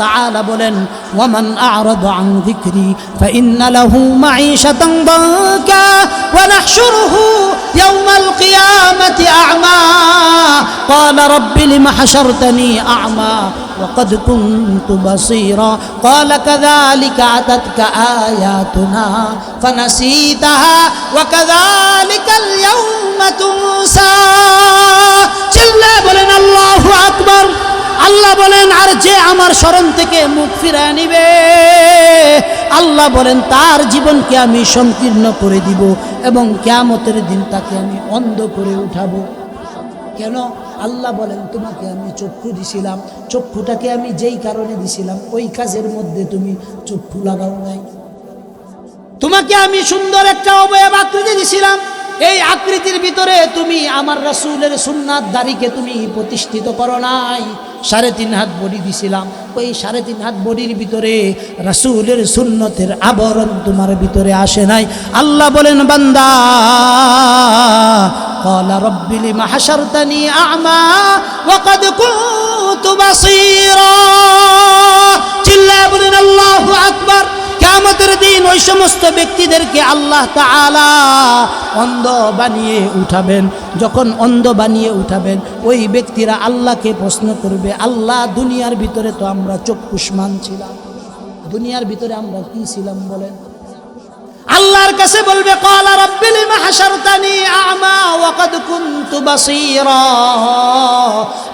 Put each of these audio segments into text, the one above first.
তাআলা বলেন ওয়ামান আ'রাদা আন যিকরি ফাইন্না লাহু মাঈশাতান দানকা ওয়া নাহশুরুহু ইয়াওমাল কিয়ামাতি আ'মা ক্বালা রাব্বি লিমা হাশারতানি আ'মা ওয়া ক্বাদ কুনতু বাসীরা ক্বালা কাযালিকা আতাতকা আয়াতুনা ফানাসীতাহা ওয়া কাযালিকাল ইয়াওমা তুনসা। চিল্লায়ে বলেন আল্লাহু আকবার। আল্লাহ বলেন আর যে আমার স্মরণ থেকে মুখ ফিরিয়ে নিবে আল্লাহ বলেন তার জীবনকে আমি সংকীর্ণ করে দিব এবং কিয়ামতের দিন তাকে আমি অন্ধ করে উঠাবো। কেন? আল্লাহ বলেন তোমাকে আমি চক্ষু দিছিলাম, চক্ষুটাকে আমি যেই কারণে দিছিলাম ওই কাজের মধ্যে তুমি চক্ষু লাগাও নাই। তোমাকে আমি সুন্দর একটা অবয়ব আকৃতি দিছিলাম, এই আকৃতির ভিতরে তুমি আমার রাসূলের সুন্নাত দাড়িকে তুমি প্রতিষ্ঠিত করো নাই। 3.5 হাত বডি দিছিলাম, ওই 3.5 হাত বডির ভিতরে রাসূলের সুন্নতের আবরণ তোমার ভিতরে আসে নাই। আল্লাহ বলেন বান্দা ক্বালা রাব্বি লিমা হাশারতানি আ'মা ওয়া ক্বাদ কুনতু বাসীরা। চিল্লায়ে বলেন আল্লাহু আকবার। কিয়ামতের দিন ওই সমস্ত ব্যক্তিদেরকে আল্লাহ তাআলা অন্ধ বানিয়ে উঠাবেন। যখন অন্ধ বানিয়ে উঠাবেন ওই ব্যক্তিরা আল্লাহকে প্রশ্ন করবে, আল্লাহ দুনিয়ার ভিতরে তো আমরা চক্ষুষ্মান ছিলাম, দুনিয়ার ভিতরে আমরা কি ছিলাম বলেন? আল্লাহর কাছে বলবে ক্বালা রাব্বি লিমা হাশারতানি আ'মা ওয়া ক্বাদ কুনতু বাসীরা।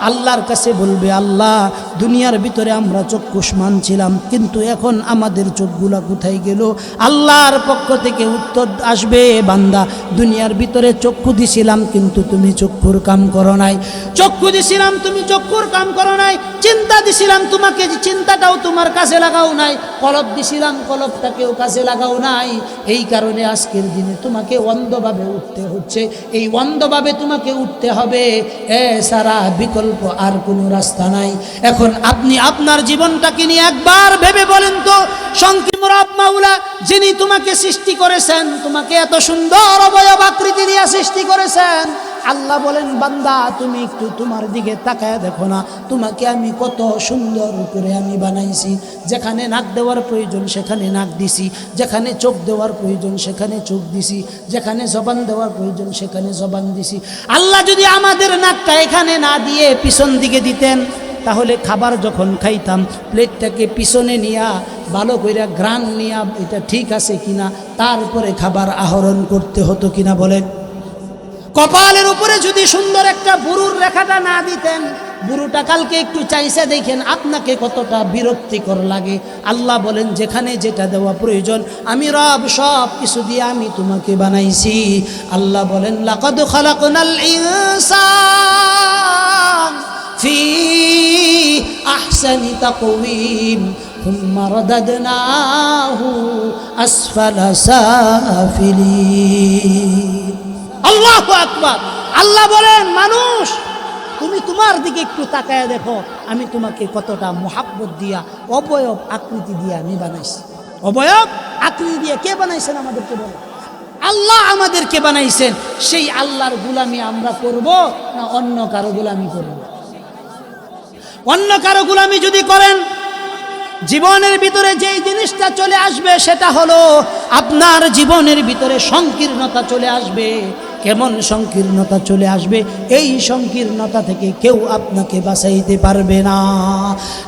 আল্লাহর কাছে বলবে আল্লাহ দুনিয়ার ভিতরে আমরা চক্ষুষ্মান ছিলাম কিন্তু এখন আমাদের চোখগুলা কোথায় গেল? আল্লাহর পক্ষ থেকে উত্তর আসবে বান্দা দুনিয়ার ভিতরে চক্ষু দিছিলাম কিন্তু তুমি চক্ষুর কাম করো নাই, চক্ষু দিছিলাম তুমি চক্ষুর কাম করো নাই, চিন্তা দিছিলাম তোমাকে চিন্তাটাও তোমার কাছে লাগাও নাই, কলব দিছিলাম কলবটাকেও কাছে লাগাও নাই। এই কারণে আজকের দিনে তোমাকে অন্ধভাবে উঠতে হচ্ছে। এই অন্ধভাবে তোমাকে উঠতে হবে, এছাড়া বিকল্প আর কোনো রাস্তা নাই। এখন আপনি আপনার জীবনটাকে নিয়ে একবার ভেবে বলেন তো, সংকীর্ণ রব মাওলা যিনি তোমাকে সৃষ্টি করেছেন, তোমাকে এত সুন্দর অবয়ব আকৃতি দিয়ে সৃষ্টি করেছেন, আল্লাহ বলেন বান্দা তুমি একটু তোমার দিকে তাকায় দেখো না, তোমাকে আমি কত সুন্দর করে আমি বানাইছি। যেখানে নাক দেওয়ার প্রয়োজন সেখানে নাক দিছি, যেখানে চোখ দেওয়ার প্রয়োজন সেখানে চোখ দিছি, যেখানে জবান দেওয়ার প্রয়োজন সেখানে জবান দিছি। আল্লাহ যদি আমাদের নাকটা এখানে না দিয়ে পিছন দিকে দিতেন তাহলে খাবার যখন খাইতাম প্লেটটাকে পিছনে নিয়া ভালো করে গ্রান নিয়া এটা ঠিক আছে কিনা তারপরে খাবার আহরণ করতে হতো কিনা বলেন? কপালের উপরে যদি সুন্দর একটা বুরুর রেখাটা না দিতেন, বুরুটা কালকে একটু চাইছে দেখেন আপনাকে কতটা বিরক্তিকর লাগে। আল্লাহ বলেন যেখানে যেটা দেওয়া প্রয়োজন আমি রব সব কিছু দিয়ে আমি তোমাকে বানাইছি। আল্লাহ বলেন লাকাদ খালাকনাল ইনসান ফি আহসানি তাকওয়িম থুম্মা রাদাদনাহু আসফালা সাফিলিন। আল্লাহু আকবার। আল্লাহ বলেন মানুষ তুমি তোমার দিকে একটু তাকায় দেখো আমি তোমাকে কতটা মোহাব্বত দিয়া অবয়ব আকৃতি দিয়ে আমি বানাইছি। অবয়ব আকৃতি দিয়ে কে বানাইছেন আমাদেরকে বলেন? আল্লাহ আমাদেরকে বানাইছেন। সেই আল্লাহর গোলামি আমরা করব না অন্য কারো গোলামি করব? অন্য কারো গোলামি যদি করেন জীবনের ভিতরে যেই জিনিসটা চলে আসবে সেটা হলো আপনার জীবনের ভিতরে সংকীর্ণতা চলে আসবে। কেমন সংকীর্ণতা চলে আসবে? এই সংকীর্ণতা থেকে কেউ আপনাকে বাঁচাইতে পারবে না।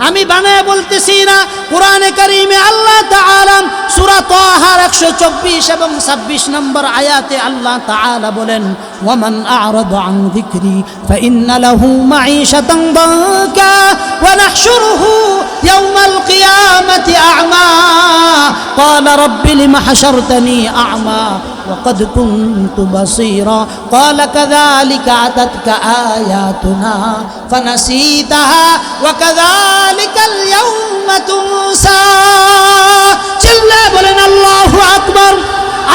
আমি বানায় বলতেছি না, কোরআনে কারীমে আল্লাহ তাআলা সূরা তাহার 124 এবং 26 নম্বর আয়াতে আল্লাহ তাআলা বলেন ওয়ামান আ'রাদা আন যিকরি ফাইন্না লাহু মাঈশাতান দানকা ওয়া নাহশুরুহু ইয়াওমাল কিয়ামাতি আ'মা ক্বালা রাব্বি লিমা হাশারতানি আ'মা ওয়া ক্বাদ কুনতু বাসীরা ক্বালা কাযালিকা আতাতকা আয়াতুনা ফানাসীতাহা ওয়া কাযালিকাল ইয়াওমা তুনসা। চিল্লায়ে বলেন আল্লাহু আকবার।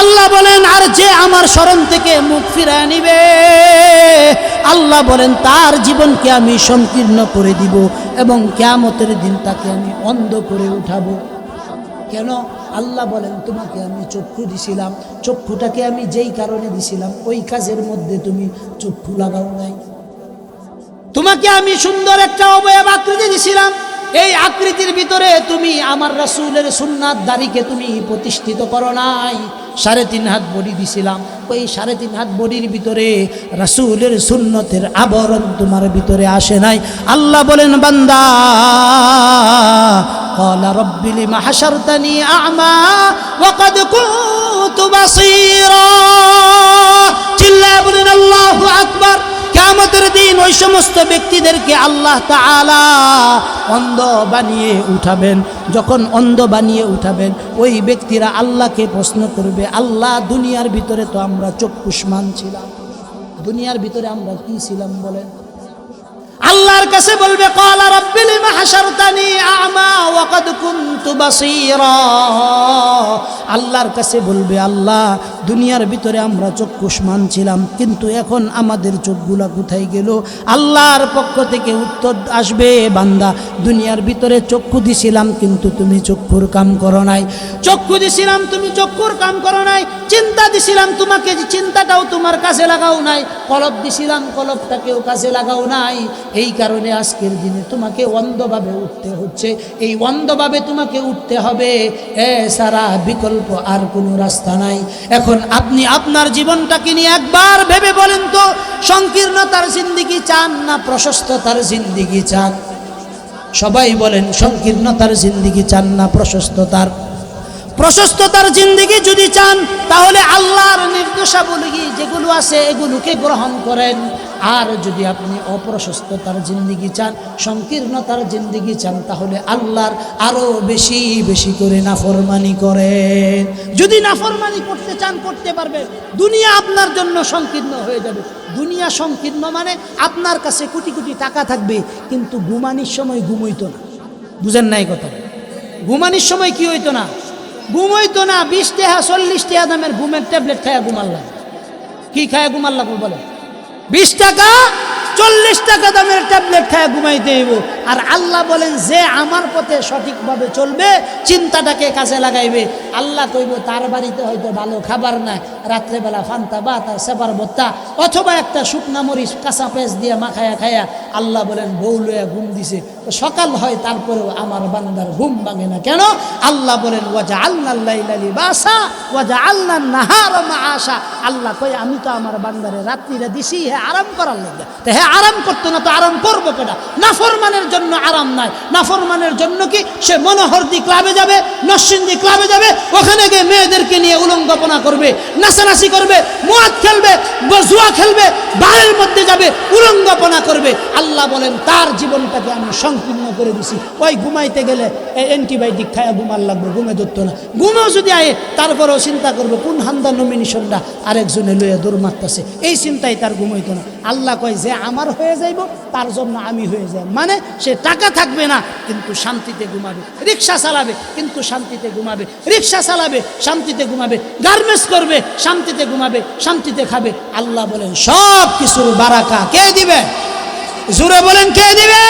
আল্লাহ বলেন আর যে আমার স্মরণ থেকে মুখ ফিরিয়ে নিবে আল্লাহ বলেন তার জীবনকে আমি সংকীর্ণ করে দিব এবং কিয়ামতের দিন তাকে আমি অন্ধ করে উঠাবো। কেন? আল্লাহ বলেন তোমাকে আমি চক্ষু দিছিলাম, চক্ষুটাকে আমি যেই কারণে দিছিলাম ওই কাজের মধ্যে তুমি চক্ষু লাগাও নাই। তোমাকে আমি সুন্দর একটা অবয়ব আকৃতি দিছিলাম, এই আকৃতির ভিতরে তুমি আমার রাসূলের সুন্নাত দাড়িকে তুমি প্রতিষ্ঠিত করো নাই। 3.5 হাত বডি দিছিলাম, ওই 3.5 হাত বডির ভিতরে রাসূলের সুন্নতের আবরণ তোমার ভিতরে আসে নাই। আল্লাহ বলেন বান্দা قال رب لم حشرتني أعمى وقد كنت بصيرا চিল্লায়ে বলেন আল্লাহু আকবার। কিয়ামতের দিন ওই সমস্ত ব্যক্তিদেরকে আল্লাহ তাআলা অন্ধ বানিয়ে উঠাবেন। যখন অন্ধ বানিয়ে উঠাবেন ওই ব্যক্তিরা আল্লাহকে প্রশ্ন করবে, আল্লাহ দুনিয়ার ভিতরে তো আমরা চক্ষুষ্মান ছিলাম, দুনিয়ার ভিতরে আমরা কি ছিলাম বলেন? আল্লাহর কাছে বলবে ক্বালা রাব্বি লিমা হাশারতানি আ'মা ওয়া ক্বাদ কুনতু বাসীরা। আল্লাহর কাছে বলবে আল্লাহ দুনিয়ার ভিতরে আমরা চক্ষুষ্মান ছিলাম, কিন্তু এখন আমাদের চোখগুলা কোথায় গেল? আল্লাহর পক্ষ থেকে উত্তর আসবে বান্দা দুনিয়ার ভিতরে চক্ষু দিছিলাম কিন্তু তুমি চক্ষুর কাম করো নাই, চক্ষু দিছিলাম তুমি চক্ষুর কাম করো নাই, চিন্তা দিছিলাম তোমাকে চিন্তাটাও তোমার কাছে লাগাও নাই, কলব দিছিলাম কলবটাকেও কাছে লাগাও নাই। এই কারণে আজকের দিনে তোমাকে অন্ধভাবে উঠতে হচ্ছে। এই অন্ধভাবে তোমাকে উঠতে হবে, এছাড়া বিকল্প আর কোনো রাস্তা নাই। এখন আপনি আপনার জীবনটাকে নিয়ে একবার ভেবে বলেন তো, সংকীর্ণতার জিন্দেগি চান না প্রশস্ততার জিন্দেগি চান? সবাই বলেন সংকীর্ণতার জিন্দেগি চান না প্রশস্ততার জিন্দেগি যদি চান তাহলে আল্লাহর নির্দেশাবলী যেগুলো আছে এগুলোকে গ্রহণ করেন। আর যদি আপনি অপ্রশস্ততার জিন্দেগি চান, সংকীর্ণতার জিন্দেগি চান, তাহলে আল্লাহর আরো বেশি বেশি করে নাফরমানি করেন। যদি নাফরমানি করতে চান করতে পারবেন, দুনিয়া আপনার জন্য সংকীর্ণ হয়ে যাবে। দুনিয়া সংকীর্ণ মানে আপনার কাছে কোটি কোটি টাকা থাকবে কিন্তু ঘুমানির সময় ঘুমইতো না। বুঝেন নাই কথা? ঘুমানির সময় কি হইতো না? ঘুমইতো না। 20 টাকা 40 টাকা দামের ঘুমের ট্যাবলেট খায়া ঘুমাল লাগবে। কি খায়া ঘুমাল লাগবে বলে? 20 টাকা 40 টাকা দামের ট্যাবলেট খায়া ঘুমাইতে হইব। আর আল্লাহ বলেন যে আমার পথে সঠিকভাবে চলবে, চিন্তাটাকে কাজে লাগাইবে, আল্লাহ কইব তার বাড়িতে হয়তো ভালো খাবার নাই, রাত্রেবেলা ফান্তা ভাত আর সেবার ভর্তা অথবা একটা শুকনা মরিচ কাঁচা পেঁয়াজ দিয়ে মাখায়া খায়া আল্লাহ বলেন বউ লইয়া ঘুম দিছে। তো সকাল হয় তারপরেও আমার বান্দার ঘুম ভাঙে না কেন? আল্লাহ বলেন ওয়াজআলনাল লাইলা লিবাসা ওয়াজআলনান নাহারা মাআশা। আল্লাহ কয় আমি তো আমার বান্দারে রাত্রিটা দিছি হ্যাঁ আরাম করার লাগে। তো হ্যাঁ আরাম করতো না তো আরাম করবো কেটা? নাফরমানের জন্য আরাম নাই। নাফরমানের জন্য কি সে মনোহরদি ক্লাবে যাবে, নরসিংদী ক্লাবে যাবে, ওখানে গিয়ে মেয়েদেরকে নিয়ে উলঙ্গপনা করবে, নাচানাচি করবে, মদ খেলবে, জুয়া খেলবে, বারের মধ্যে যাবে, উলঙ্গপনা করবে। আল্লাহ বলেন তার জীবনটাকে আমি সংকীর্ণ করে দিছি। ওই ঘুমাইতে গেলে অ্যান্টিবায়োটিক খায়া ঘুমার লাগবে, ঘুমে ধরতো না। ঘুমেও যদি আয়ে তারপরেও চিন্তা করবে কোন হান্দা নমিনেশনটা আরেকজনে লইয়া দৌড় মারতেছে, এই চিন্তায় তার ঘুমাইতো না। আল্লাহ কয় যে আমার হয়ে যাইব তার জন্য আমি হয়ে যাই, মানে সে টাকা থাকবে না কিন্তু শান্তিতে ঘুমাবে, রিক্সা চালাবে কিন্তু শান্তিতে ঘুমাবে, রিক্সা চালাবে শান্তিতে ঘুমাবে, গার্মেন্টস করবে শান্তিতে ঘুমাবে, শান্তিতে খাবে। আল্লাহ বলেন সব কিছুর বারাকা কে দিবে? জোরে বলেন কে দিবে?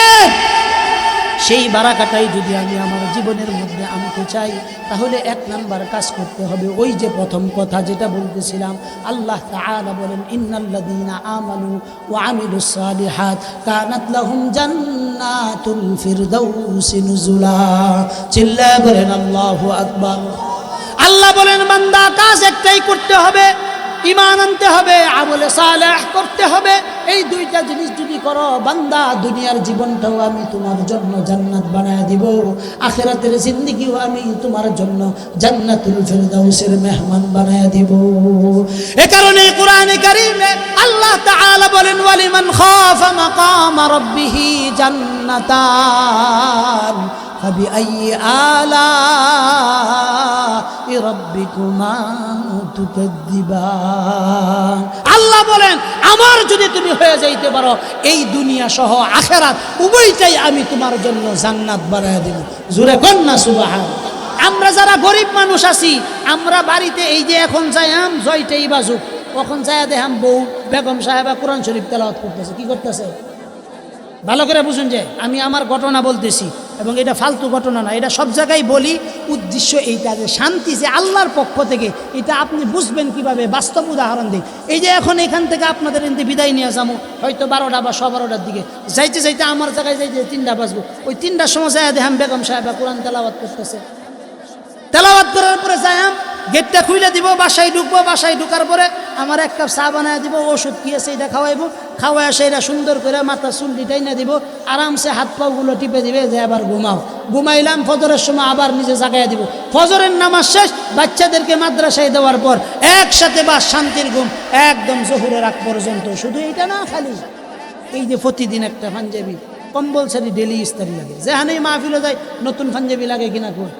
সেই বারাকাটাই যদি আমি আমার জীবনের মধ্যে আনতে চাই তাহলে 1 নাম্বার কাজ করতে হবে ওই যে প্রথম কথা যেটা বলতেছিলাম। আল্লাহ তাআলা বলেন ইন্নাল্লাযীনা আমানু ওয়া আমিলুস সালিহাত কানাত লাহুম জান্নাতুল ফিরদাউসি নুজুলা। চিল্লায়ে বলেন আল্লাহু আকবার। আল্লাহ বলেন বান্দা কাজ একটাই করতে হবে, ঈমান আনতে হবে, আমলে সালেহ করতে হবে। এই দুইটা জিনিস যদি করো বান্দা দুনিয়ার জীবনটাও আমি তোমার জন্য জান্নাত বানায় দিব, আখিরাতের জিন্দেগিও আমি তোমার জন্য জান্নাতুল ফিরদাউসের মেহমান বানায় দিব। এই কারণে কোরআনে কারীমে আল্লাহ তাআলা বলেন ওয়ালিমান খাফা মাকামা রাব্বিহি জান্নাতান ফাবিআইয়ি আলা'i রাব্বিকুমা তুকাদ্দিবান। আল্লাহ বলেন আমার যদি তুমি হয়ে যাইতে পারো এই দুনিয়া সহ আখিরাত উভয়টাই আমি তোমার জন্য জান্নাত বানায় দেব। জোরে কোন না সুবহানাল্লাহ। আমরা যারা গরিব মানুষ আছি আমরা বাড়িতে এই যে এখন যাইম জয়টাই বাজুক, কখন যায় দেখাম বউ বেগম সাহেবা কোরআন শরীফ তেলাওয়াত করতেছে। কি করতেছে? ভালো করে বুঝুন যে আমি আমার ঘটনা বলতেছি। এবং এটা ফালতু ঘটনা না, এটা সব জায়গায় বলি। উদ্দেশ্য এইটা যে শান্তি যে আল্লাহর পক্ষ থেকে, এটা আপনি বুঝবেন কিভাবে, বাস্তব উদাহরণ দিই। এই যে এখন এখান থেকে আপনাদের এনতে বিদায় নিয়ে যাবো হয়তো 12টা বা 12টার দিকে, যাইতে যাইতে আমার জায়গায় যাইতে 3টা বাজবো। ওই 3টার সময় যায় দেখাম বেগম সাহেবা কোরআন তেলাওয়াত করতেছে। তেলাওয়াত করার পরে যাইম, গেটটা খুলে দিব, বাসায় ঢুকবো। বাসায় ঢুকার পরে আমার এক কাপ চা বানায় দিব, ওষুধ কি আছে এটা খাওয়াইবো। খাওয়াই সেইটা সুন্দর করে মাথা চুলটি টাইনা দিব, আরামসে হাত পাগুলো টিপে দিবে যে আবার ঘুমাও। ঘুমাইলাম, ফজরের সময় আবার নিজে জাগাইয়া দিব। ফজরের নামাজ শেষ, বাচ্চাদেরকে মাদ্রাসায় দেওয়ার পর একসাথে বা শান্তির ঘুম একদম জোহরের আগ পর্যন্ত। শুধু এইটা না, খালি এই যে প্রতিদিন একটা পাঞ্জাবি কম্পালসারি ডেলি ইস্তারি লাগে। যেখানেই মাহফিলে যায় নতুন পাঞ্জাবি লাগে কিনা কর।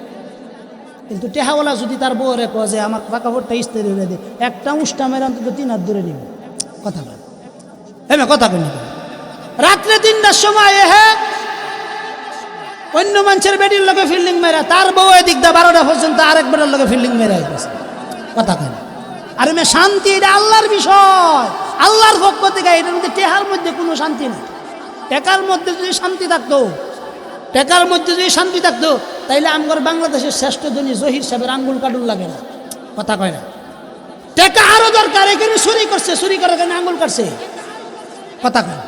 কিন্তু টেহাওয়ালা যদি তার বউরে কয় যে আমার কাপড়টা ইস্তারি হয়ে দে, একটা উষ্টা মেরে অন্তত 3 হাত দূরে নিব। কথা বল, হ্যাঁ কথা কই না। রাত্রে 3টার সময় হ্যাঁ অন্য মানুষের বেডির লোকে ফিল্ডিং মেরা, তার বউ এদিক দা 12টা পর্যন্ত আরেক বেটার লোকে ফিল্ডিং মেরা হইতেছে। কথা কই না। আর মে শান্তি এটা আল্লাহর বিষয়, আল্লাহর পক্ষ থেকে। এটার মধ্যে টেহার মধ্যে কোনো শান্তি নেই। টেকার মধ্যে যদি শান্তি থাকতো, টেকার মধ্যে যদি শান্তি থাকতো, তাইলে আমার বাংলাদেশের শ্রেষ্ঠ ধনী জহির সাহেবের আঙ্গুল কাটুল লাগে না। কথা কয় না। টেকা আরো দরকার। এখানে চুরি করছে, চুরি করার কারণে আঙ্গুল কাটছে। কথা কয়,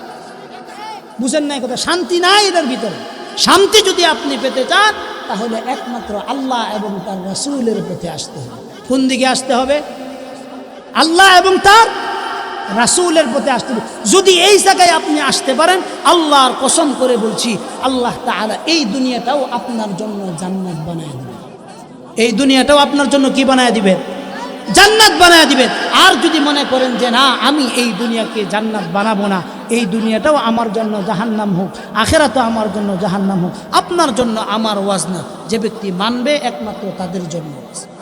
বুঝেন নাই কথা। শান্তি নাই এটার ভিতরে। শান্তি যদি আপনি পেতে চান তাহলে একমাত্র আল্লাহ এবং তার রাসূলের পথে আসতে হবে। কোন দিকে আসতে হবে? আল্লাহ এবং তার রাসূলের পথে আসতে হবে। যদি এই জায়গায় আপনি আসতে পারেন, আল্লাহর কসম করে বলছি, আল্লাহ তাআলা এই দুনিয়াটাও আপনার জন্য জান্নাত বানায় দিবেন। এই দুনিয়াটাও আপনার জন্য কি বানায় দিবেন? জান্নাত বানায় দিবেন। আর যদি মনে করেন যে না, আমি এই দুনিয়াকে জান্নাত বানাবো না, এই দুনিয়াটাও আমার জন্য জাহান্নাম হোক, আখিরাতও আমার জন্য জাহান্নাম হোক, আপনার জন্য আমার ওয়াজ না। যে ব্যক্তি মানবে একমাত্র তাদের জন্য।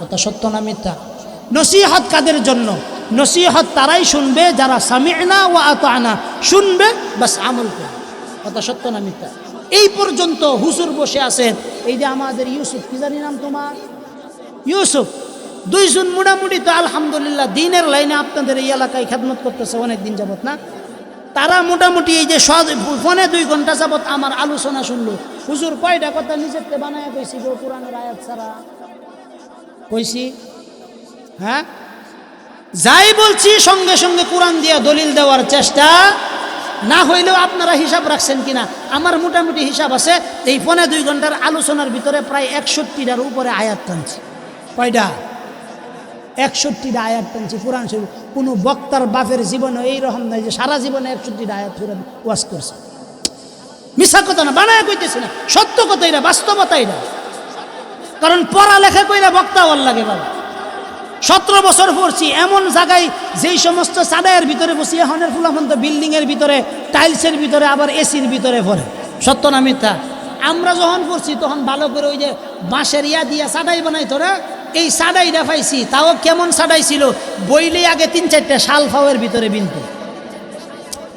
কথা সত্য না মিথ্যা? নসিহত কাদের জন্য? নসিহত তারাই শুনবে যারা সামি'না ওয়া আতা'না, শুনবে বাস আমল করবে। কথা সত্য না মিথ্যা? এই পর্যন্ত হুজুর বসে আছেন, এই যে আমাদের ইউসুফ, কি জানি নাম তোমার, ইউসুফ, 2 জন মোটামুটি তো আলহামদুলিল্লাহ দিনের লাইনে আপনাদের এই এলাকায় খেদমত করতেছে অনেক দিন যাবত না। তারা মোটামুটি এই যে ফোনে 2 ঘন্টা যাবত আমার আলোচনা শুনলো। হুজুর কয়টা কথা নিজেরতে বানায় কইছি গো, কোরআনের আয়াত ছাড়া কইছি? হ্যাঁ, যাই বলছি সঙ্গে সঙ্গে কোরআন দিয়া দলিল দেওয়ার চেষ্টা না হইলেও আপনারা হিসাব রাখছেন কিনা? আমার মোটামুটি হিসাব আছে, এই ফোনে 2 ঘন্টার আলোচনার ভিতরে প্রায় 61টার উপরে আয়াত টানছি। কয়টা? 61টা আয়াত টানছি কোরআন শরীফ। কোনো বক্তার বাপের জীবনে এইরকম নাই যে সারা জীবনে 61টা আয়াত কোরআন ওয়াজ করছে। মিছা কথা না, বানায় কইতেছি না, সত্য কথা, এটা বাস্তবতা। এটা কারণ পড়ালেখা কইরা বক্তা হওয়ার লাগে বাবা। 17 বছর পড়ছি এমন জায়গায় যেই সমস্ত চাঁদায়ের ভিতরে বসি, এখনের ফুলাফন্ত বিল্ডিংয়ের ভিতরে, টাইলসের ভিতরে, আবার এসির ভিতরে পড়ে। সত্য না মিথ্যা? আমরা যখন পড়ছি তখন ভালো করে ওই যে বাঁশের ইয়া দিয়া চাঁদাই বানাই, তোরা এই চাঁদাইটা পাইছি। তাও কেমন চাঁদাই ছিল, বইলে আগে 3-4টা শাল ফাওয়ের ভিতরে বিনতো।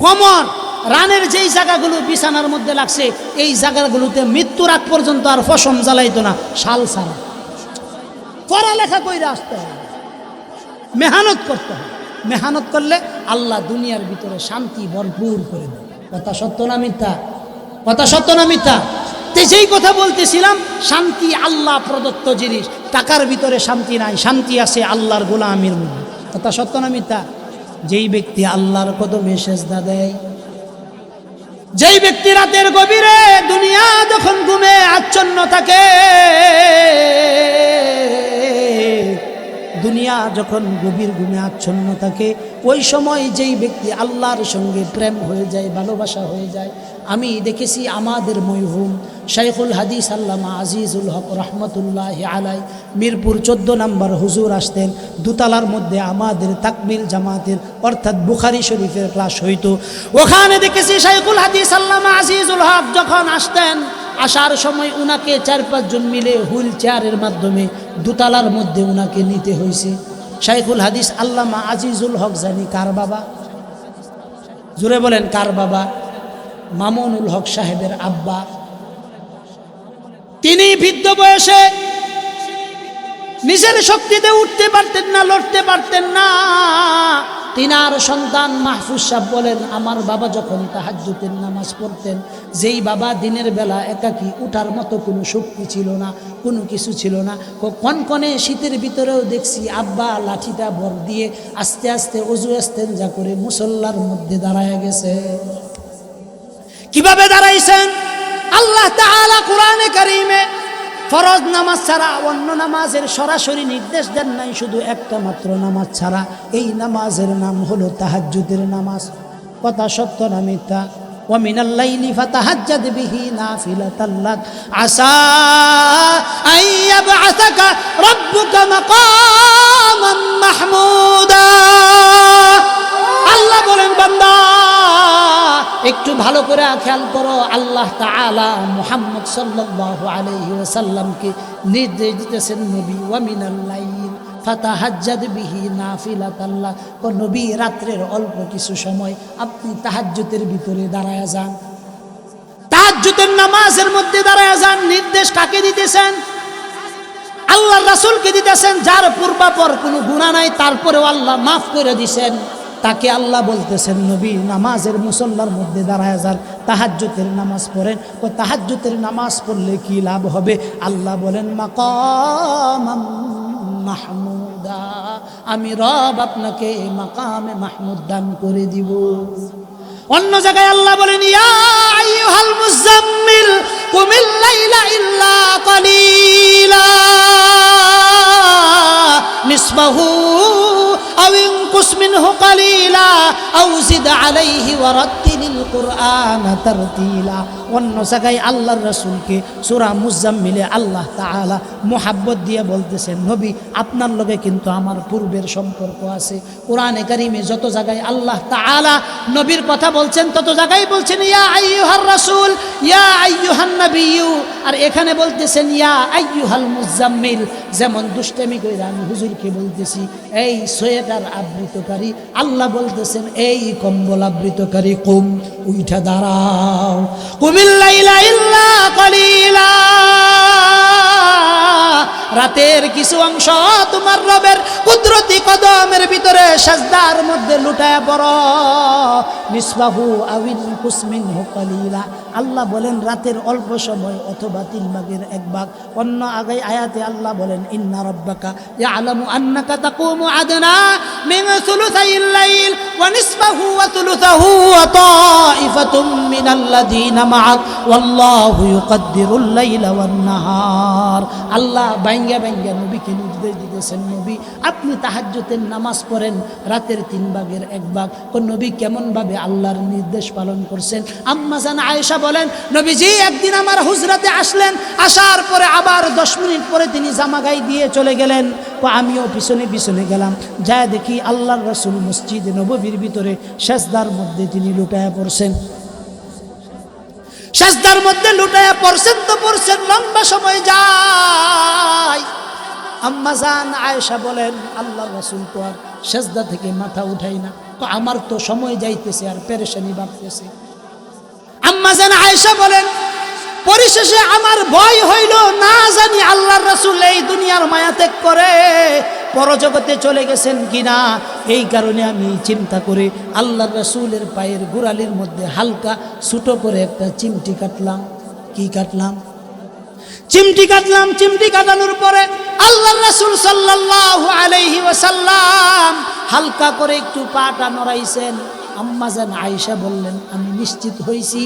কমন রানের যেই জায়গাগুলো বিছানার মধ্যে লাগছে, এই জায়গাগুলোতে মৃত্যুর আগ পর্যন্ত আর ফসম জ্বালাইতো না, শাল ছাড়া। পড়ালেখা কইরা আসতে হবে, মেহনত করতে হবে। মেহনত করলে আল্লাহ দুনিয়ার ভিতরে শান্তি ভরপুর করে দেয়। কথা সত্য না মিথ্যা? কথা সত্য না মিথ্যা? যেই কথা বলতেছিলাম, শান্তি আল্লাহ প্রদত্ত জিনিস। টাকার ভিতরে শান্তি নাই, শান্তি আছে আল্লাহর গোলামির মধ্যে। কথা সত্য না মিথ্যা? যেই ব্যক্তি আল্লাহর কদমে সেজদা দেয়, যেই ব্যক্তি রাতের গভীরে দুনিয়া যখন ঘুমে আচ্ছন্ন থাকে, দুনিয়া যখন গভীর ঘুমে আচ্ছন্ন থাকে, ওই সময় যেই ব্যক্তি আল্লাহর সঙ্গে প্রেম হয়ে যায়, ভালোবাসা হয়ে যায়। আমি দেখেছি আমাদের মরহুম শাইখুল হাদিস আল্লামা আজিজুল হক রহমতুল্লাহ আলাই মিরপুর 14 নম্বর হুজুর আসতেন। দুতলার মধ্যে আমাদের তাকমিল জামাতের অর্থাৎ বুখারী শরীফের ক্লাস হইতো। ওখানে দেখেছি শাইখুল হাদিস আল্লামা আজিজুল হক যখন আসতেন, আসার সময় উনাকে 4-5 জন মিলে হুইল চেয়ারের মাধ্যমে দুতলার মধ্যে উনাকে নিতে হয়েছে। শাইখুল হাদিস আল্লামা আজিজুল হক জানি কার বাবা? জোরে বলেন কার বাবা? মামুনুল হক সাহেবের আব্বা। তিনি বৃদ্ধ বয়সে নিজের শক্তিতে উঠতে পারতেন না, লড়তে পারতেন না। তিনার সন্তান মাহফুজ সাহেব বলেন, আমার বাবা যখন তাহাজ্জুদের নামাজ পড়তেন, যেই বাবা দিনের বেলা একাকী উঠার মতো কোনো শক্তি ছিল না, কোনো কিছু ছিল না, কনকনে শীতের ভিতরেও দেখছি আব্বা লাঠিটা ভর দিয়ে আস্তে আস্তে অজু ইস্তেঞ্জা করে মুসল্লার মধ্যে দাঁড়ায় গেছে। কিভাবে দাঁড়াইছেন? আল্লাহ তাআলা কোরআনে কারীমে ফরজ নামাজ ছাড়া অন্য নামাজের সরাসরি নির্দেশ দেন নাই, শুধু একটা মাত্র নামাজ ছাড়া। এই নামাজের নাম হলো তাহাজ্জুদের নামাজ। কথা সত্য না মিথ্যা? ওয়া মিনাল লাইলি ফাতাহাজ্জাদ বিহি নাফিলাতাল লাক আসা আইয়াবআসাকা রাব্বুকা মাকামান মাহমুদা। আল্লাহ বলেন, বান্দা একটু ভালো করে খেয়াল করো, আল্লাহ তাআলা মুহাম্মদ সাল্লাল্লাহু আলাইহি ওয়াসাল্লামকে নির্দেশ দিতেছেন, নবী ওয়া মিনাল লাইল ফাতাহাজ্জাদ বিহি নাফিলাতাল লাক। ও নবী, রাত্রের অল্প কিছু সময় আপনি তাহাজ্জুদের ভিতরে দাঁড়ায়া যান, তাহাজ্জুদের নামাজের মধ্যে দাঁড়ায়া যান। নির্দেশ কাকে দিতেছেন? আল্লাহর রাসূলকে দিতেছেন, যার পূর্বাপর কোনো গুনাহ নাই, তারপরেও আল্লাহ মাফ করে দিয়েছেন। তাকে আল্লাহ বলতেছেন, নবী নামাজের মুসল্লার মধ্যে দাঁড়ায় যান, তাহাজ্জুদের নামাজ পড়েন। ও তাহাজ্জুদের নামাজ পড়লে কি লাভ হবে? আল্লাহ বলেন, মাকামাম মাহমুদা, আমি রব আপনাকে মাকামে মাহমুদ দান করে দিব। অন্য জায়গায় আল্লাহ বলেন, ইয়া আইয়ুহাল মুজাম্মিল কুমিল লাইলা ইল্লা কালিলা নিসফাহু আও ইনকুস মিনহু কালিলা আও জিদ আলাইহি ওয়ারাত্তিলিল কুরআনা তারতিলা। অন্য জায়গায় আল্লাহর রাসূলকে সূরা মুজাম্মিলে আল্লাহ তাআলা মোহাব্বত দিয়ে বলতেছেন, নবী আপনার লগে কিন্তু আমার পূর্বের সম্পর্ক আছে। কোরআনে কারীমে যত জায়গায় আল্লাহ তাআলা নবীর কথা বলছেন, তত জায়গায় বলছেন ইয়া আইয়ুহার রাসূল, ইয়া আইয়ুহান নাবিয়্যু। আর এখানে বলতেছেন ইয়া আইয়ুহাল মুজাম্মিল। যেমন দুষ্টামি কইরা আমি হুজুরকে বলতেছি, এই সোয়েটার আবৃতকারী, আল্লাহ বলতেছেন এই কম্বল আবৃতকারী, কুম উঠা দাঁড়াও, কুমিল লাইলা ইল্লা কালিলা। রাতের কিছু অংশ তোমার রবের কুদরতি কদমের ভিতরে সাজদার মধ্যে লুটায়া পড়ো, নিসবাহু আও ইনকুস মিনহু কালিলা। আল্লাহ বলেন রাতের অল্প সময় অথবা 3 ভাগের 1 ভাগ। অন্য আগে আয়াতে আল্লাহ বলেন, ইন্না রাব্বাকা ইয়ালামু আন্নাকা তাকুমু আদনা মিন সুলুসাইল লাইল ওয়া নিসবাহু ওয়া সুলুসাহু ওয়া তাইফাতুম মিনাল্লাযিনা মা'আক ওয়াল্লাহু ইউকদ্দিরুল লাইলা ওয়ান নাহার। আল্লাহ বাইঙ্গা বাইঙ্গা নবীকে নির্দেশ দিতেছেন, নবী আপনি তাহাজ্জুদের নামাজ পড়েন রাতের 3 ভাগের 1 ভাগ। কোন নবী কেমন ভাবে আল্লাহর নির্দেশ পালন করছেন? আম্মা জান আয়েশা বলেন, নবীজি একদিন আমার হুজরাতে আসলেন, আসার পরে আবার 10 মিনিট পরে তিনি জামা গায়ে দিয়ে চলে গেলেন। তো আমিও পিছনে পিছনে গেলাম, যা দেখি আল্লাহর রাসূল মসজিদে নববীর ভিতরে সেজদার মধ্যে তিনি লুটায়া পড়ছেন। সেজদার মধ্যে লুটায়া পড়ছেন তো পড়ছেন, লম্বা সময় যায়। আম্মা জান আয়েশা বলেন, আল্লাহর রাসূল তো আর সেজদা থেকে মাথা উঠাই না, তো আমার তো সময় যাইতেছে আর পেরেশানি বাড়তেছে। আম্মা জান আয়েশা বলেন, পরিশেষে আমার ভয় হইল, না জানি আল্লাহর রাসূল এই দুনিয়ার মায়া ত্যাগ করে পরজগতে চলে গেছেন কিনা। এই কারণে আমি চিন্তা করে আল্লাহর রাসূলের পায়ের গোড়ালির মধ্যে হালকা ছোট করে একটা চিমটি কাটলাম। কি কাটলাম? চিমটি কাটলাম। চিমটি কাটানোর পরে আল্লাহর রাসূল সাল্লাল্লাহু আলাইহি ওয়াসাল্লাম হালকা করে একটু পাটা নড়াইছেন। আম্মা জান আয়েশা বললেন, আমি নিশ্চিত হইছি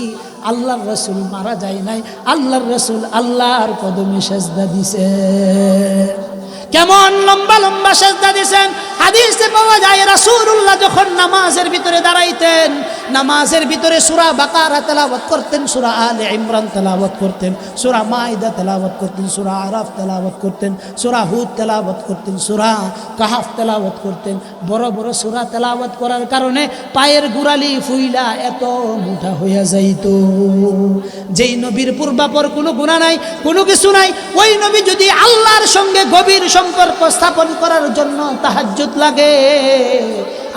আল্লাহর রাসূল মারা যায় নাই, আল্লাহর রাসূল আল্লাহর কদমে সেজদা দিছে। কেমন লম্বা লম্বা সেজদা দিয়েছেন। হাদিসে পাওয়া যায় রাসূলুল্লাহ যখন নামাজের ভিতরে দাঁড়াইতেন, নামাজের ভিতরে সূরা বাকারা তেলাওয়াত করতেন, সূরা আলে ইমরান তেলাওয়াত করতেন, সূরা মাইদা তেলাওয়াত করতেন, সূরা আরাফ তেলাওয়াত করতেন, সূরা হুদ তেলাওয়াত করতেন, সূরা কাহাফ তেলাওয়াত করতেন। বড় বড় সূরা তেলাওয়াত করার কারণে পায়ের গোড়ালি ফুইলা এত মোটা হইয়া যাইত। যেই নবীর পূর্বাপর কোনো গুনাহ নাই, কোনো কিছু নাই, ওই নবী যদি আল্লাহর সঙ্গে গভীর সম্পর্ক স্থাপন করার জন্য তাহাজ্জুদ লাগে।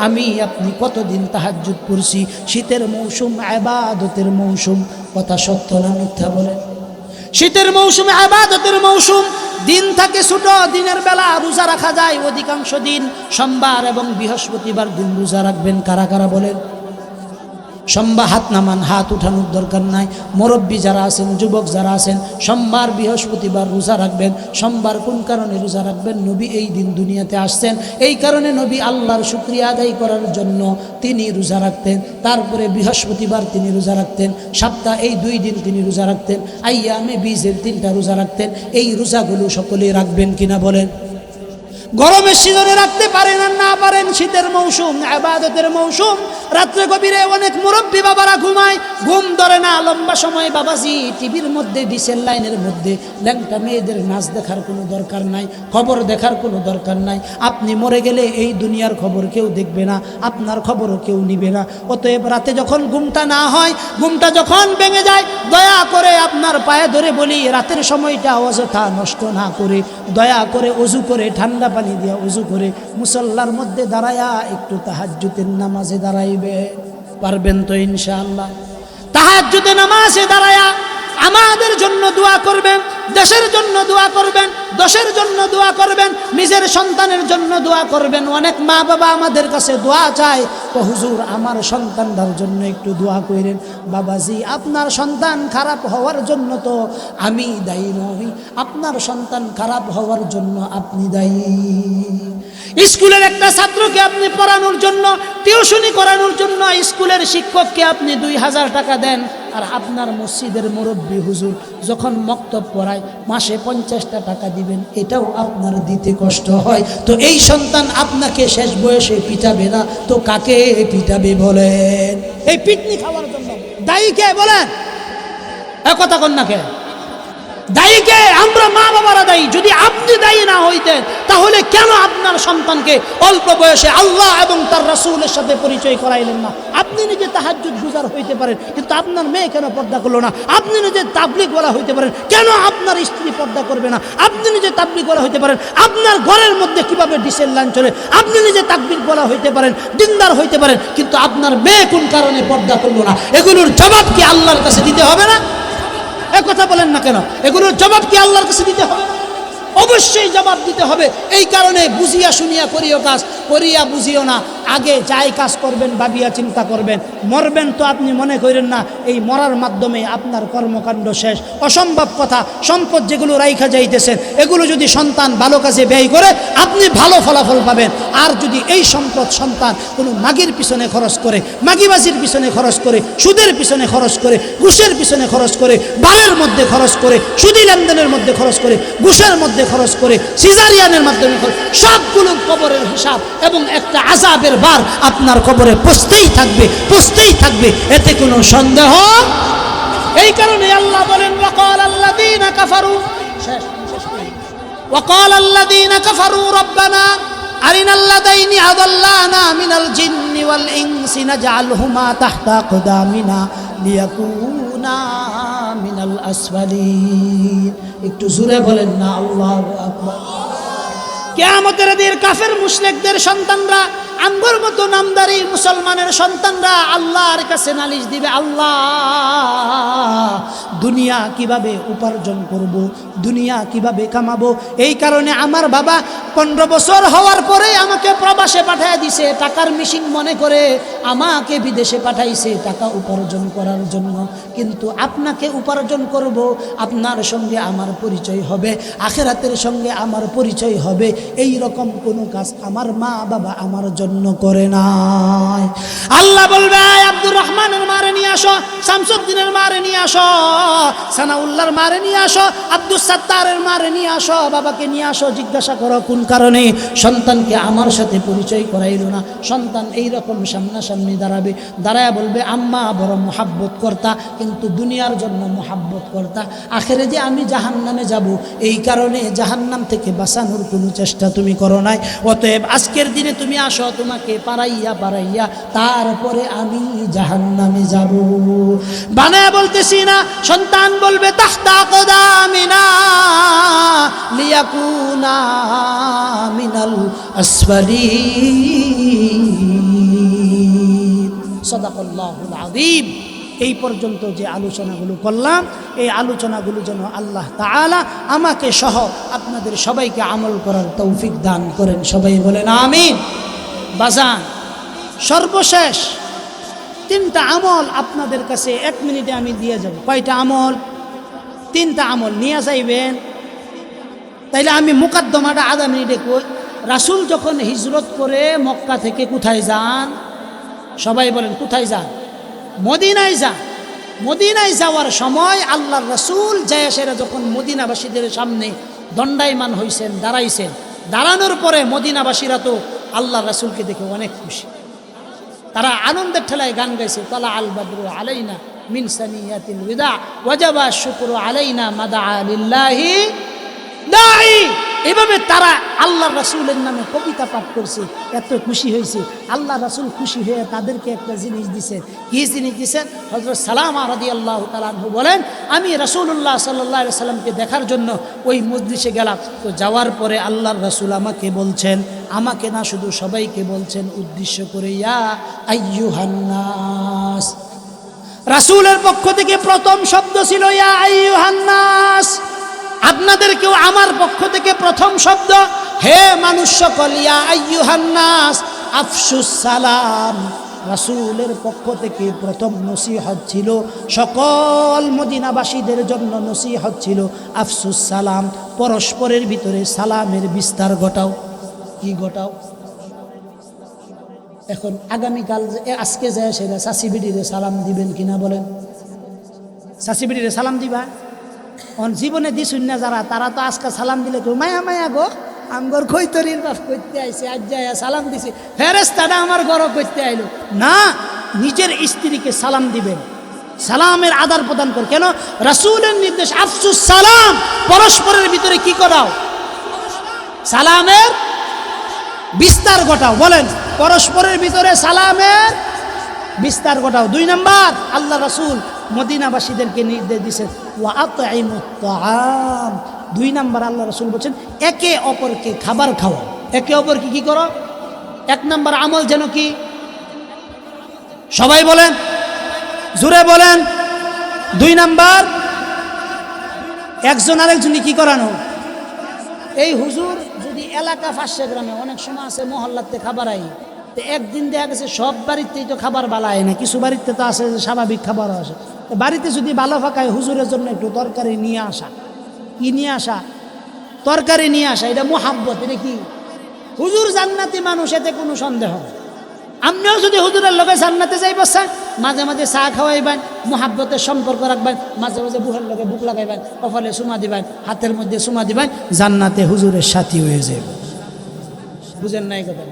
আমি আপনি কতদিন তাহাজ্জুদ পড়ছি? শীতের মৌসুম ইবাদতের মৌসুম, কথা সত্য না মিথ্যা বলেন? শীতের মৌসুমে ইবাদতের মৌসুম, দিন থাকে ছোট, দিনের বেলা রোজা রাখা যায় অধিকাংশ দিন। সোমবার এবং বৃহস্পতিবার দিন রোজা রাখবেন। কারা কারা বলেন? সোমবার হাত নামান, হাত উঠানোর দরকার নাই। মুরব্বী যারা আছেন, যুবক যারা আছেন, সোমবার বৃহস্পতিবার রোজা রাখবেন। সোমবার কোন কারণে রোজা রাখবেন? নবী এই দিন দুনিয়াতে আসছেন, এই কারণে নবী আল্লাহর শুকরিয়া আদায় করার জন্য তিনি রোজা রাখতেন। তারপরে বৃহস্পতিবার তিনি রোজা রাখতেন, সপ্তাহ এই 2 দিন তিনি রোজা রাখতেন, আইয়ামে বীজের 3টা রোজা রাখতেন। এই রোজাগুলো সকলেই রাখবেন কিনা বলেন? গরমের সিজনে রাখতে পারেন আর না পারেন, শীতের মৌসুম, ইবাদতের মৌসুম, রাত্রে গভীরে অনেক মুরব্বী বাবারা ঘুমায়, ঘুম ধরে না লম্বা সময়। বাবাজি টিভির মধ্যে, ডিসেল লাইনের মধ্যে ল্যাংটা মেয়েদের নাচ দেখার কোনো দরকার নাই, খবর দেখার কোনো দরকার নাই। আপনি মরে গেলে এই দুনিয়ার খবর কেউ দেখবে না, আপনার খবরও কেউ নিবে না। অতএব রাতে যখন ঘুমটা না হয়, ঘুমটা যখন ভেঙে যায়, দয়া করে আপনার পায়ে ধরে বলি, রাতের সময়টা অযথা নষ্ট না করে দয়া করে অজু করে, ঠান্ডা পানি দিয়া অজু করে মুসল্লার মধ্যে দাঁড়ায়া একটু তাহাজ্জুদের নামাজে দাঁড়াইবে। পারবেন তো ইনশাআল্লাহ? তাহাজ্জুদের নামাজে দাঁড়ায়া আমাদের জন্য দোয়া করবেন, দেশের জন্য দোয়া করবেন, দশের জন্য দোয়া করবেন, নিজের সন্তানের জন্য দোয়া করবেন। অনেক মা বাবা আমাদের কাছে দোয়া চায়, তো হুজুর আমার সন্তানদের জন্য একটু দোয়া করেন। বাবাজি আপনার সন্তান খারাপ হওয়ার জন্য তো আমি দায়ী নই, আপনার সন্তান খারাপ হওয়ার জন্য আপনি দায়ী। স্কুলের একটা ছাত্রকে আপনি পড়ানোর জন্য, টিউশনি করানোর জন্য স্কুলের শিক্ষককে আপনি 2000 টাকা দেন, আর আপনার মসজিদের মুরব্বী হুজুর যখন মক্তব পড়ায় মাসে 50টা টাকা দিবেন, এটাও আপনার দিতে কষ্ট হয়। তো এই সন্তান আপনাকে শেষ বয়সে পিটাবে না তো কাকে পিটাবে বলেন? এই পিটনি খাওয়ার জন্য দায়ী কে বলেন? কথা কন না কে? দায়ী কে? আমরা মা বাবারা দায়ী। যদি আপনি দায়ী না হইতেন তাহলে কেন আপনার সন্তানকে অল্প বয়সে আল্লাহ এবং তার রাসূলের সাথে পরিচয় করাইলেন না? আপনি নিজে তাহাজ্জুদ গুজার হইতে পারেন, কিন্তু আপনার মেয়ে কেন পর্দা করলো না? আপনি নিজে তাবলীগওয়ালা হইতে পারেন, কেন আপনার স্ত্রী পর্দা করবে না? আপনি নিজে তাবলীগওয়ালা হইতে পারেন, আপনার ঘরের মধ্যে কিভাবে ডিসেল লাইন চলে, আপনি নিজে তাকবীরওয়ালা হইতে পারেন, দিনদার হইতে পারেন, কিন্তু আপনার মেয়ে কোন কারণে পর্দা করলো না? এগুলোর জবাব কি আল্লাহর কাছে দিতে হবে না? কথা বলেন না কেন? এগুলোর জবাব কি আল্লাহর কাছে দিতে হবে? অবশ্যই জবাব দিতে হবে। এই কারণে বুঝিয়া শুনিয়া করিও কাজ, করিয়া বুঝিও না। আগে যাই কাজ করবেন ভাবিয়া চিন্তা করবেন। মরবেন তো আপনি মনে করেন না এই মরার মাধ্যমে আপনার কর্মকাণ্ড শেষ। অসম্ভব কথা। সম্পদ যেগুলো রাইখা যাইতেছেন এগুলো যদি সন্তান ভালো কাজে ব্যয় করে আপনি ভালো ফলাফল পাবেন। আর যদি এই সম্পদ সন্তান কোনো মাগির পিছনে খরচ করে, মাগিবাজির পিছনে খরচ করে, সুদের পিছনে খরচ করে, ঘুষের পিছনে খরচ করে, বারের মধ্যে খরচ করে, সুদি লেনদেনের মধ্যে খরচ করে, ঘুষের মধ্যে খরচ করে, সিজারিয়ানের মাধ্যমে সবগুলো কবরের হিসাব এবং একটা আযাবের বার আপনার কবরে পৌঁছতেই থাকবে, পৌঁছতেই থাকবে, এতে কোনো সন্দেহ। এই কারণে আল্লাহ বলেন ওয়াকালাল্লাযীনা কাফারু, ওয়াকালাল্লাযীনা কাফারু রব্বানা আরিনাল্লাযাইনি আযাল্লানা মিনাল জিন্নি ওয়াল ইনসি নাজআলহুমা তাহতা আকদামিনা লিয়াকুনা মিনাল আসফালিন। একটু জোরে বলেন না আল্লাহু আকবার। কিয়ামতের দিন কাফের মুশরিকদের সন্তানরা, আঙ্গুর মতো নামদারি মুসলমানের সন্তানরা আল্লাহর কাছে নালিশ দিবে, আল্লাহ দুনিয়া কিভাবে উপার্জন করব, দুনিয়া কিভাবে কামাবো। এই কারণে আমার বাবা 15 বছর হওয়ার পরে আমাকে প্রবাসে পাঠিয়ে দিছে, টাকার মিশিং মনে করে আমাকে বিদেশে পাঠাইছে টাকা উপার্জন করার জন্য। কিন্তু আপনাকে উপার্জন করব, আপনার সঙ্গে আমার পরিচয় হবে, আখিরাতের সঙ্গে আমার পরিচয় হবে, এই রকম কোনো কাজ আমার মা বাবা আমার জন্য করে নাই। আল্লাহ বলবে আব্দুর রহমানের মারে নিয়ে আসো, শামসুদ্দিনের মারে নিয়ে আসো, সানাউল্লাহর মারে নিয়ে আসো, আব্দুল সাত্তারের মারে নিয়ে আসো, বাবাকে নিয়ে আসো, জিজ্ঞাসা করো কোন কারণে সন্তানকে আমার সাথে পরিচয় করাইল না। সন্তান এই রকম সামনাসামনি দাঁড়াবে, দাঁড়ায় বলবে আম্মা বড় মোহাব্বত করতা, কিন্তু দুনিয়ার জন্য মোহাব্বত করতা, আখেরে যে আমি জাহান্নামে যাব এই কারণে জাহান্নাম থেকে বাঁচানোর কোনো চেষ্টা তুমি করো নাই। অতএব আজকের দিনে তুমি আসো, তোমাকে পারাইয়া পারাইয়া তারপরে আমি জাহান্নামে যাব। বানায় বলতেছি না, সন্তান বলবে তাহতা আকদামিনা লিয়াকুনা মিনাল আসফালিন। সাদাকাল্লাহুল আযীম। এই পর্যন্ত যে আলোচনাগুলো করলাম, এই আলোচনাগুলো যেন আল্লাহ তাআলা আমাকে সহ আপনাদের সবাইকে আমল করার তৌফিক দান করেন। সবাই বলেন আমিন। বাজান, সর্বশেষ 3টা আমল আপনাদের কাছে 1 মিনিটে আমি দিয়ে যাব। কয়টা আমল? 3টা আমল নিয়ে যাইবেন। তাইলে আমি মুকদ্দমাটা আধা মিনিটে কই। রাসূল যখন হিজরত করে মক্কা থেকে কোথায় যান? সবাই বলেন কোথায় যান? মদিনায় যান। মদিনায় যাওয়ার সময় আল্লাহর রাসূল সেরা যখন মদিনাবাসীদের সামনে দণ্ডায়মান হয়েছেন, দাঁড়াইছেন, দাঁড়ানোর পরে মদিনাবাসীরা তো আল্লাহর রাসূলকে দেখে অনেক খুশি। তারা আনন্দের ঠেলায় গান গাইছে, তালা আল বদরু আলাইনা মিন সানিয়াতিল ওয়াদা ওয়াজাবা শুকরু আলাইনা মাদা লিল্লাহি দাঈ। এভাবে তারা আল্লাহর রাসূলের নামে কবিতা পাঠ করছে, এত খুশি হয়েছে। আল্লাহ রাসূল খুশি হয়ে তাদেরকে একটা জিনিস দিয়েছেন। কি জিনিস দিয়েছেন? হযরত সালামা রাদিয়াল্লাহু তাআলা আনহু বলেন, আমি রাসূলুল্লাহ সাল্লাল্লাহু আলাইহি সাল্লামকে দেখার জন্য ওই মজলিসে গেলাম। তো যাওয়ার পরে আল্লাহর রাসূল আমাকে বলছেন, আমাকে না শুধু সবাইকে বলছেন উদ্দেশ্য করে, ইয়া আইয়ুহান নাস। রাসূলের পক্ষ থেকে প্রথম শব্দ ছিল ইয়া আইয়ুহান নাস। আপনাদেরকেও আমার পক্ষ থেকে প্রথম শব্দ, হে মানুষ সকল, ইয়া আইয়ুহান নাস আফশুস সালাম। রাসূলের পক্ষ থেকে প্রথম নসিহত ছিল, সকল মদিনাবাসীদের জন্য নসিহত ছিল আফশুস সালাম, পরস্পরের ভিতরে সালামের বিস্তার ঘটাও। কি ঘটাও? এখন আগামীকাল আজকে যায় সেটা চাষিবিডিরে সালাম দিবেন কিনা বলেন? চাষিবিডিরে সালাম দিবা? জীবনে দিছুন না যারা, তারা তো আজকে সালাম দিলে কেউ মায়া মায়া গো আমগর খৈতরির বাপ করতে আইছে, আজ যায় সালাম দিছে, ফেরেশতাটা আমার ঘর করতে আইলো না। নিজের স্ত্রীকে সালাম দিবেন, সালামের আদার প্রদান কর। কেন? রাসূলের নির্দেশ আফসুস সালাম, পরস্পরের ভিতরে কি করাও? সালামের বিস্তার ঘটাও। বলেন, পরস্পরের ভিতরে সালামের বিস্তার ঘটাও। 2 নাম্বার, আল্লাহ রাসূল মদিনাবাসীদেরকে নির্দেশ দিয়েছেন ওয়া আতঈমুত তাআম। 2 নাম্বার আল্লাহ রাসূল বলেন একে অপরকে খাবার খাওয়াও। একে অপরকে কি করো? 1 নাম্বার আমল যেন কি? সবাই বলেন, জোরে বলেন। 2 নাম্বার, একজন আরেকজনকে কি করানো? এই হুজুর যদি এলাকা 500 গ্রামে, অনেক সময় আছে মহল্লাতে খাবার আই, তো একদিন দেখা গেছে সব বাড়িতেই তো খাবার বালায় না, কিছু বাড়িতে তো আছে স্বাভাবিক খাবারও আসে। তো বাড়িতে যদি বালা ফাঁকায় হুজুরের জন্য একটু তরকারি নিয়ে আসা। কি নিয়ে আসা? তরকারি নিয়ে আসা। এটা মুহাব্বত। এটা কি? হুজুর জান্নাতি মানুষ, এতে কোনো সন্দেহ নেই। আপনিও যদি হুজুরের লগে জান্নাতে যাইবেন, মাঝে মাঝে চা খাওয়াইবেন, মুহাব্বতের সম্পর্ক রাখবেন, মাঝে মাঝে বুকের লগে বুক লাগাইবেন, কপালে চুমা দিবেন, হাতের মধ্যে চুমা দিবেন, জান্নাতে হুজুরের সাথী হয়ে যাবে। বুঝেন নাই কথা?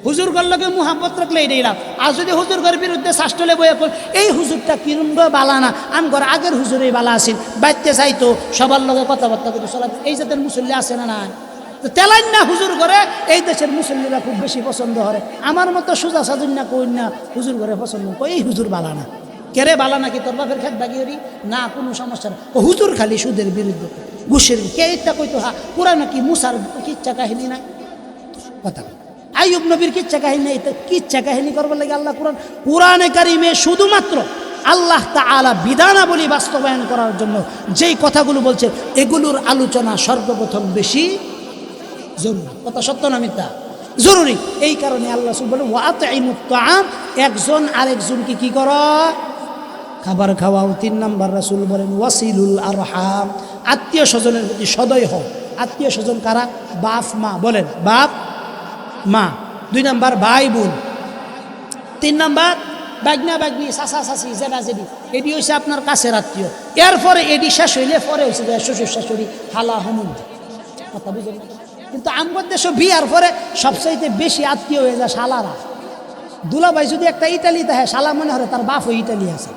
হুজুর গল্লকে মুহাব্বত রাখলে এটাই লাভ। আর যদি হুজুর ঘরের বিরুদ্ধে শাস্টলে বইয়া পড়, এই হুজুরটা কিরম বালা না, আমি ঘর আগের হুজুরেই বালা আসেন, বাইতে চাইতো, সবার লগে কথাবার্তা করতো, চলা, এই জাতের মুসল্লি আছে না? না, তো তেলাইন না হুজুর ঘরে এই দেশের মুসল্লিরা খুব বেশি পছন্দ করে। আমার মতো সোজা সাজুন না কই না হুজুর ঘরে পছন্দ করে, এই হুজুর বালা না। কেরে বালা নাকি তোর বাপের খেত বাগিয়ে না, কোনো সমস্যা না। ও হুজুর খালি সুদের বিরুদ্ধে, ঘুষের কে ইচ্ছা কইতো, হা পুরা নাকি মুসার কিচ্ছা কাহিনী নাই কথা। আইয়ুব নবীর কিচ্ছা কাহিনী নেই, কিচ্ছা কাহিনী করবার লাগে আল্লাহ কুরআনে কারিমে শুধুমাত্র আল্লাহ তাআলা বিধানাবলী বাস্তবায়ন করার জন্য যেই কথাগুলো বলছে, এগুলোর আলোচনা সর্বপ্রথম বেশি জরুরি। কথা সত্য না মিথ্যা? জরুরি। এই কারণে আল্লাহ সুবহানাহু বলেন ওয়া আতঈমুত তাআম, একজন আরেকজনকে কি করো? খাবার খাওয়াও। 3 নাম্বার রাসূল বলেন ওয়াসিলুল আরহাম, আত্মীয় স্বজনের প্রতি সদয় হও। আত্মীয় স্বজন কারা? বাপ মা। বলেন, বাপ মা। 2 নাম্বার ভাই বোন। 3 নাম্বার বাগনা বাগনি, চাচা চাচি, জেঠা জেঠি, এটি হচ্ছে আপনার কাছের আত্মীয়। এরপরে এটি শেষ হইলে পরে হচ্ছে শ্বশুর শাশুড়ি, খালা হনুন। কথা বুঝলেন? কিন্তু আমার দেশে বিয়ার পরে সবচাইতে বেশি আত্মীয় হয়ে যায় শালারা। দুলাভাই যদি একটা ইটালিতে হয়, শালা মনে হয় তার বাপ ওই ইটালি আছে।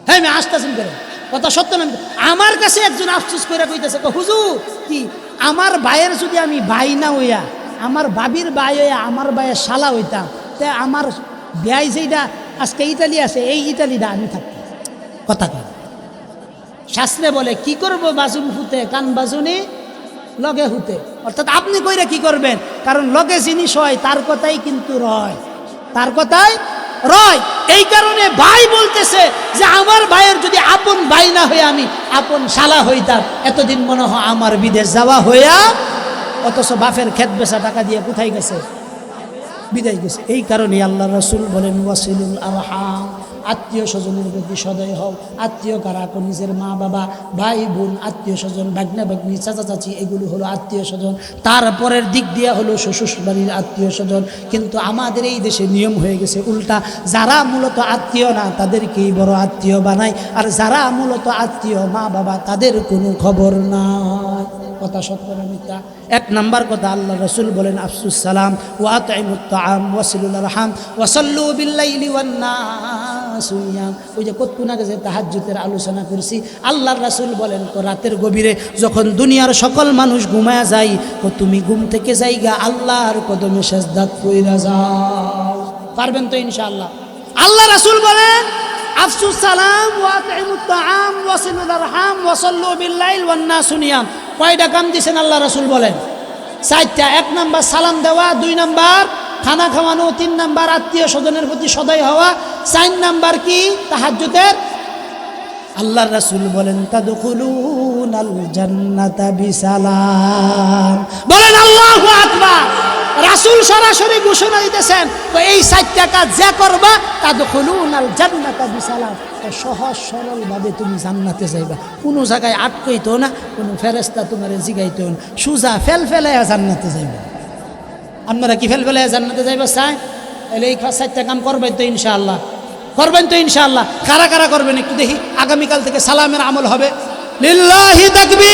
হ্যাঁ, আমি আসতেছি করে কথা সত্য না? আমার কাছে একজন আফসোস করে কইতেছে, হুজুর কি আমার ভাইয়ের যদি আমি ভাই না হইয়া, আমার বাবির ভাই হইয়া আমার ভাইয়ের শালা হইতাম, তে আমার ভাই যেটা আজকে ইটালি আছে, এই ইটালিটা আমি থাকতাম। কথা কয় শাস্ত্রে বলে কি করবো বাজুন হুতে, কান বাজুনি লগে হুতে। অর্থাৎ আপনি কইরা কি করবেন? কারণ লগে জিনিস হয় তার কথাই কিন্তু রয়, তার কথাই রয়। এই কারণে ভাই বলতেছে যে আমার ভাইয়ের যদি আপন ভাই না হয়ে আমি আপন শালা হইতাম, এতদিন মনে হয় আমার বিদেশ যাওয়া হইয়া, অথচ বাপের ক্ষেত বেচা টাকা দিয়ে কোথায় গেছে? বিদেশ গেছে। এই কারণে আল্লাহ রাসূল বলেন ওয়াসিলুল আরহাম, আত্মীয় স্বজনের প্রতি সদয় হও। আত্মীয় কারা? নিজের মা বাবা, ভাই বোন, আত্মীয় স্বজন, ভাগ্না ভাগ্নি, চাচা চাচি, এগুলো হলো আত্মীয় স্বজন। তারপরের দিক দিয়ে হলো শ্বশুর বাড়ির আত্মীয় স্বজন। কিন্তু আমাদের এই দেশে নিয়ম হয়ে গেছে উল্টা, যারা মূলত আত্মীয় না তাদেরকেই বড় আত্মীয় বানায়, আর যারা মূলত আত্মীয় মা বাবা তাদের কোনো খবর নাই। কথা সত্য না মিথ্যা? এক নাম্বার কথা, আল্লাহ রাসূল বলেন আফসুস সালাম ওয়া আতইমুত তাআম ওয়াসিলুল আরহাম ওয়াসাল্লু বিল্লাইলি ওয়ান নাসু নিয়াম। ওই যে কতক্ষণ আগে যে তাহাজ্জুদের আলোচনা করছি, আল্লাহর রাসূল বলেন রাতের গভীরে যখন দুনিয়ার সকল মানুষ ঘুমায়া যায়, তুমি ঘুম থেকে যাইগা আল্লাহর কদমে সেজদাত কইরা যাও। পারবেন তো ইনশাআল্লাহ? আল্লাহ রাসূল বলেন আফসুস সালাম ওয়া আতইমুত তাআম ওয়াসিলুল আরহাম ওয়াসাল্লু বিল্লাইল ওয়ান নাসু নিয়াম। কয়টা কাম দিয়েছেন আল্লাহ রাসূল বলেন? 4টা। 1 নাম্বার সালাম দেওয়া, 2 নাম্বার খানা খাওয়ানো, 3 নাম্বার আত্মীয় স্বজনের প্রতি সদয় হওয়া, 4 নাম্বার কি? তাহাজ্জুদের। আল্লাহর রাসূল বলেন তাদখুলুনাল জান্নাতা বিসালাম। বলেন আল্লাহু আকবার। রাসূল সরাসরি ঘোষণা দিতেছেন তো এই 4টা কাজ যে করবা তাদখুলুনাল জান্নাতা বিসালাম, সহজ সরল ভাবে তুমি জান্নাতে যাইবা। কোনো জায়গায় আটকাইতো না, কোনো ফেরেশতা তোমারে জিগাইতো না, সুজা ফেলাইয়া জান্নাতে যাইবা। আপনারা কি ফেলাইয়া জান্নাতে যাইবা চাই? তাহলে এই 4টা কাম করবেন তো ইনশাআল্লাহ? করবেন তো ইনশাআল্লাহ? কারা কারা করবেন একটু দেখি। আগামীকাল থেকে সালামের আমল হবে। লিল্লাহি তাকবীর।